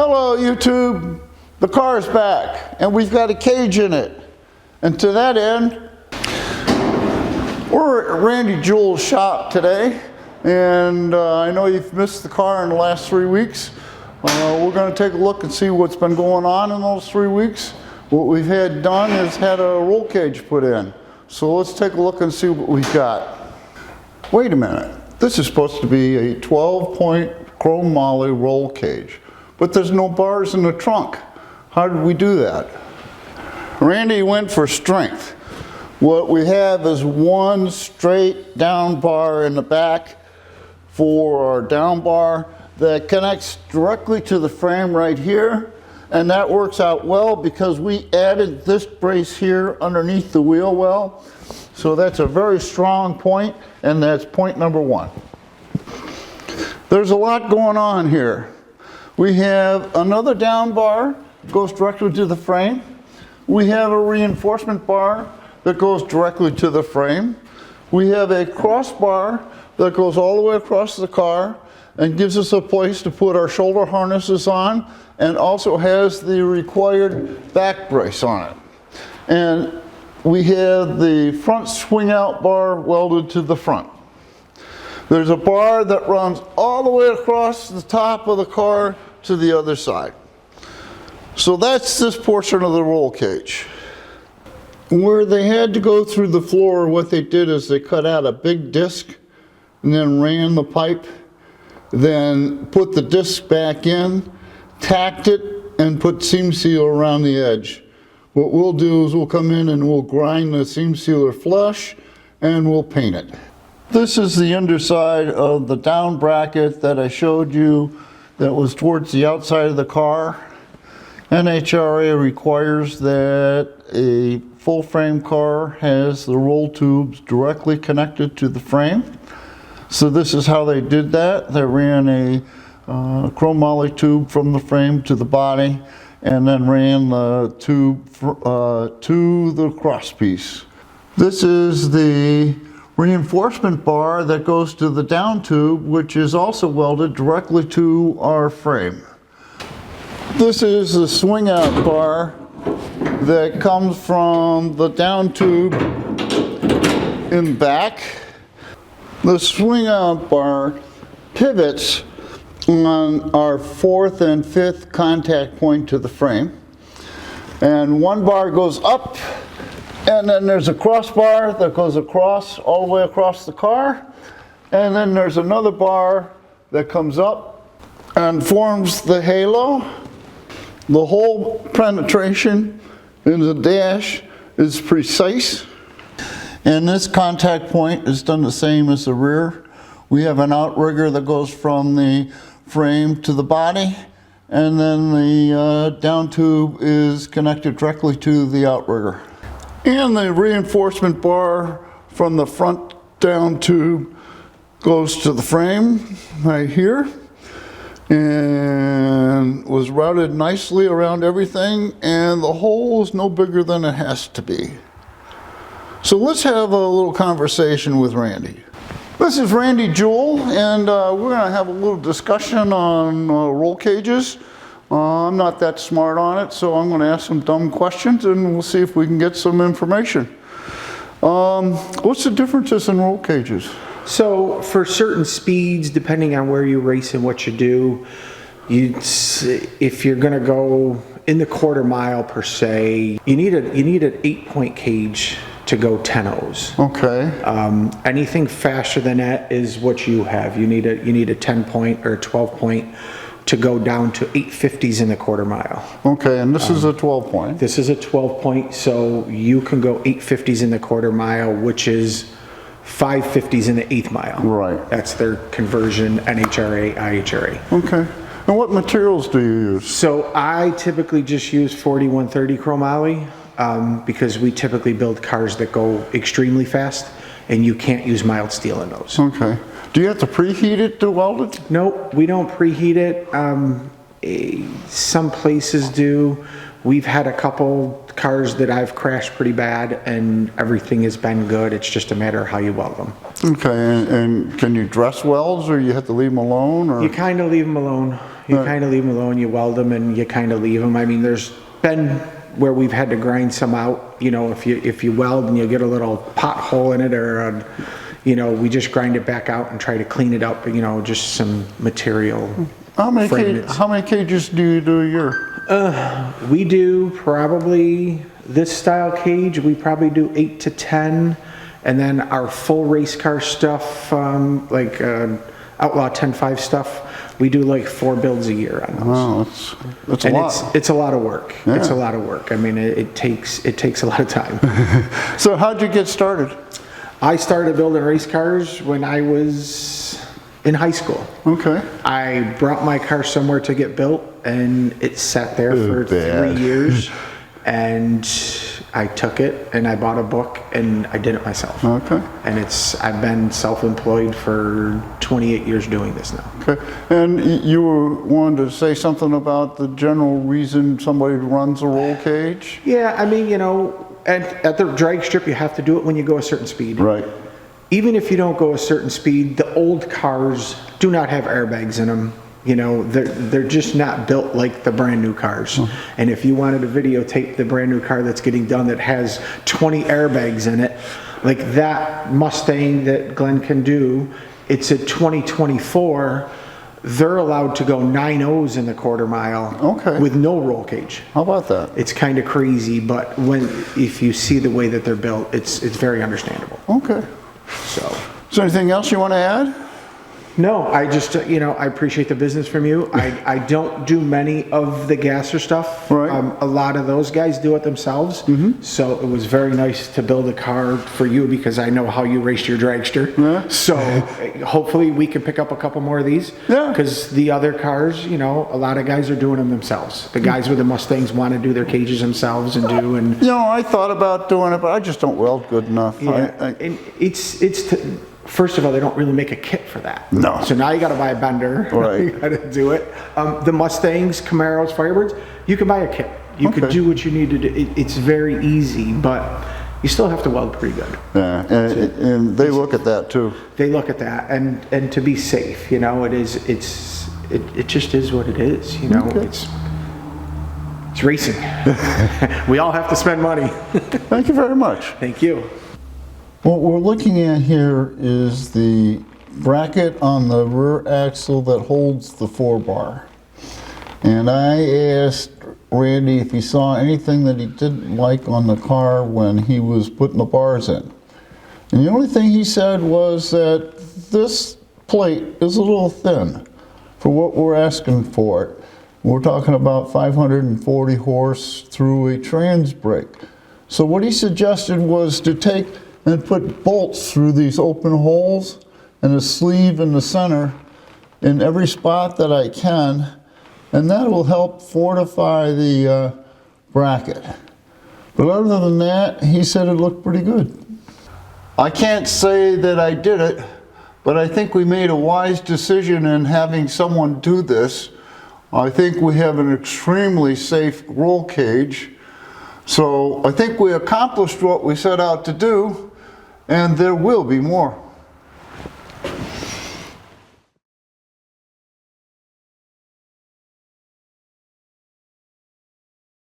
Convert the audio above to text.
Hello YouTube, the car is back and we've got a cage in it. And to that end, we're at Randy Jewell's shop today, and I know you've missed the car in the last 3 weeks. We're going to take a look and see what's been going on in those 3 weeks. What we've had done is had a roll cage put in. So let's take a look and see what we've got. Wait a minute, this is supposed to be a 12-point chrome moly roll cage, but there's no bars in the trunk. How did we do that? Randy went for strength. What we have is one straight down bar in the back for our down bar that connects directly to the frame right here, and that works out well because we added this brace here underneath the wheel well. So that's a very strong point, and that's point number one. There's a lot going on here. We have another down bar, goes directly to the frame. We have a reinforcement bar that goes directly to the frame. We have a crossbar that goes all the way across the car and gives us a place to put our shoulder harnesses on, and also has the required back brace on it. And we have the front swing out bar welded to the front. There's a bar that runs all the way across the top of the car to the other side. So that's this portion of the roll cage. Where they had to go through the floor, what they did is they cut out a big disc and then ran the pipe, then put the disc back in, tacked it, and put seam seal around the edge. What we'll do is we'll come in and we'll grind the seam sealer flush and we'll paint it. This is the underside of the down bracket that I showed you that was towards the outside of the car. NHRA requires that a full frame car has the roll tubes directly connected to the frame. So this is how they did that. They ran a chrome moly tube from the frame to the body, and then ran the tube to the cross piece. This is the reinforcement bar that goes to the down tube, which is also welded directly to our frame. This is the swing out bar that comes from the down tube in back. The swing out bar pivots on our 4th and 5th contact point to the frame. And one bar goes up, and then there's a crossbar that goes across, all the way across the car. And then there's another bar that comes up and forms the halo. The hole penetration in the dash is precise. And this contact point is done the same as the rear. We have an outrigger that goes from the frame to the body, and then the down tube is connected directly to the outrigger. And the reinforcement bar from the front down tube goes to the frame right here, and was routed nicely around everything, and the hole is no bigger than it has to be. So let's have a little conversation with Randy. This is Randy Jewell, and we're going to have a little discussion on roll cages. I'm not that smart on it, so I'm going to ask some dumb questions and we'll see if we can get some information. What's the differences in roll cages? So for certain speeds, depending on where you race and what you do, if you're going to go in the quarter mile per se, you need an 8-point cage to go 10-0s. Okay. Anything faster than that is what you have. You need a 10-point or a 12-point to go down to 850s in the quarter mile. Okay, and this is a 12-point. This is a 12-point, so you can go 850s in the quarter mile, which is 550s in the 8th mile. Right. That's their conversion, NHRA, IHRA. Okay. And what materials do you use? So I typically just use 4130 chromoly because we typically build cars that go extremely fast, and you can't use mild steel in those. Okay. Do you have to preheat it to weld it? Nope, we don't preheat it. Some places do. We've had a couple cars that I've crashed pretty bad, and everything has been good. It's just a matter of how you weld them. Okay, and can you dress welds, or you have to leave them alone? Or? You kind of leave them alone. You Right. kind of leave them alone, you weld them and you kind of leave them. I mean, there's been where we've had to grind some out, you know, if you weld and you get a little pothole in it or, you know, we just grind it back out and try to clean it up, you know, just some material. How many fragments. how many cages do you do a year? We do probably, this style cage, we probably do 8 to 10. And then our full race car stuff, like Outlaw 10.5 stuff, we do like 4 builds a year on those. Wow, that's a And lot. it's a lot of work. Yeah. It's a lot of work. I mean, it takes a lot of time. So how'd you get started? I started building race cars when I was in high school. Okay. I brought my car somewhere to get built and it sat there for bad. 3 years. And I took it and I bought a book and I did it myself. Okay. And I've been self-employed for 28 years doing this now. Okay. And you were wanted to say something about the general reason somebody runs a roll cage? Yeah, I mean, you know, at the drag strip, you have to do it when you go a certain speed. Right. Even if you don't go a certain speed, the old cars do not have airbags in them. You know, they're just not built like the brand new cars. And if you wanted to videotape the brand new car that's getting done that has 20 airbags in it, like that Mustang that Glenn can do, it's a 2024. They're allowed to go 9.0s in the quarter mile Okay. with no roll cage. How about that? It's kind of crazy, but if you see the way that they're built, it's very understandable. Okay. So. Is there anything else you want to add? No, I just, you know, I appreciate the business from you. I don't do many of the gasser stuff. Right. A lot of those guys do it themselves. So it was very nice to build a car for you because I know how you raced your dragster. Yeah. So hopefully we can pick up a couple more of these. Yeah. Because the other cars, you know, a lot of guys are doing them themselves. The guys with the Mustangs want to do their cages themselves and do, and You know, I thought about doing it, but I just don't weld good enough. yeah, and first of all, they don't really make a kit for that. No. So now you got to buy a bender. Right. You got to do it. The Mustangs, Camaros, Firebirds, you can buy a kit. You could Okay. do what you need to do. It's very easy, but you still have to weld pretty good. Yeah, and they look at that too. They look at that, and to be safe, you know, it just is what it is. You know, Okay. it's racing. We all have to spend money. Thank you very much. Thank you. What we're looking at here is the bracket on the rear axle that holds the 4-bar. And I asked Randy if he saw anything that he didn't like on the car when he was putting the bars in. And the only thing he said was that this plate is a little thin for what we're asking for it. We're talking about 540 horse through a trans brake. So what he suggested was to take and put bolts through these open holes and a sleeve in the center in every spot that I can, and that will help fortify the bracket. But other than that, he said it looked pretty good. I can't say that I did it, but I think we made a wise decision in having someone do this. I think we have an extremely safe roll cage. So I think we accomplished what we set out to do, and there will be more.